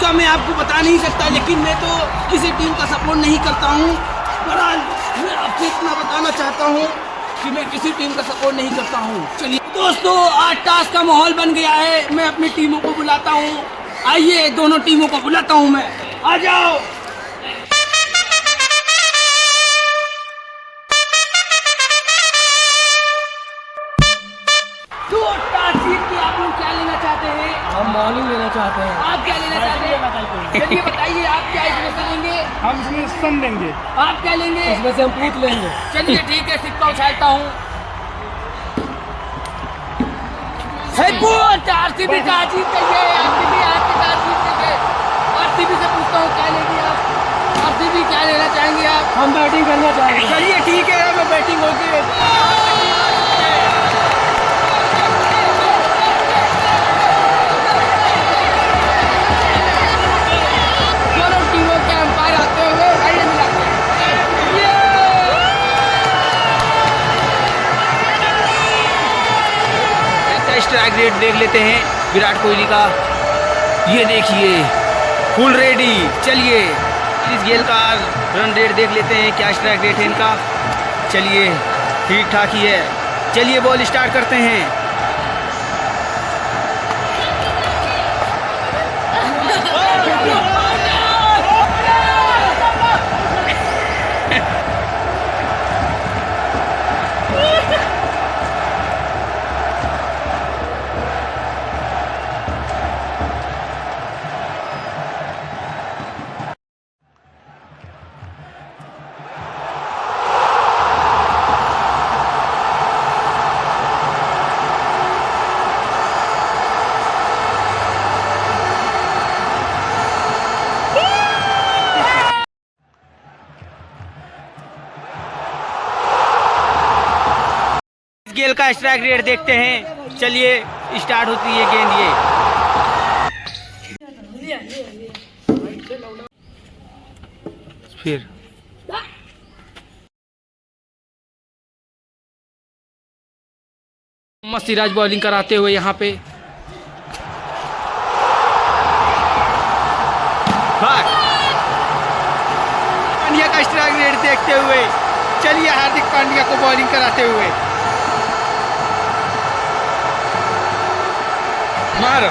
का मैं आपको बता नहीं सकता, लेकिन मैं तो किसी टीम का सपोर्ट नहीं करता हूँ। बहरहाल मैं आपसे इतना बताना चाहता हूँ कि मैं किसी टीम का सपोर्ट नहीं करता हूँ। चलिए दोस्तों, आज टास्क का माहौल बन गया है। मैं अपनी टीमों को बुलाता हूँ। आइए, दोनों टीमों को बुलाता हूँ मैं। आ जाओ। तो टास्क जीत के आप लोग क्या लेना चाहते हैं? हम बॉलिंग लेना चाहते हैं। आप क्या लेना चाहते हैं? चलिए बताइए, आप क्या इसमें से लेंगे? हम इसमें सन लेंगे। आप क्या लेंगे? इसमें से हम पूछ लेंगे। चलिए ठीक है, सिक्का उछालता हूँ। आरसीबी का जीत गई है। आरसीबी आपके साथ जीत गई है। आरसीबी से पूछता हूँ क्या लेंगे आप? आरसीबी क्या लेना चाहेंगे आप? हम बैटिंग करना चाहेंगे। चलिए ठीक है, मैं बैटिंग होगी। दोनों टीमों के अंपायर आते हुए राइड मिलाते हैं। स्ट्राइक रेट देख लेते हैं विराट कोहली का। ये देखिए, फुल रेडी। चलिए इस गेल का रन रेट देख लेते हैं, क्या स्ट्राइक रेट है इनका। चलिए ठीक ठाक ही है। चलिए बॉल स्टार्ट करते हैं। गेल का स्ट्राइक रेट देखते हैं। चलिए स्टार्ट होती है गेंद। ये फिर मोहम्मद सिराज बॉलिंग कराते हुए यहाँ पे। पांड्या का स्ट्राइक रेट देखते हुए। चलिए हार्दिक पांड्या को बॉलिंग कराते हुए। मार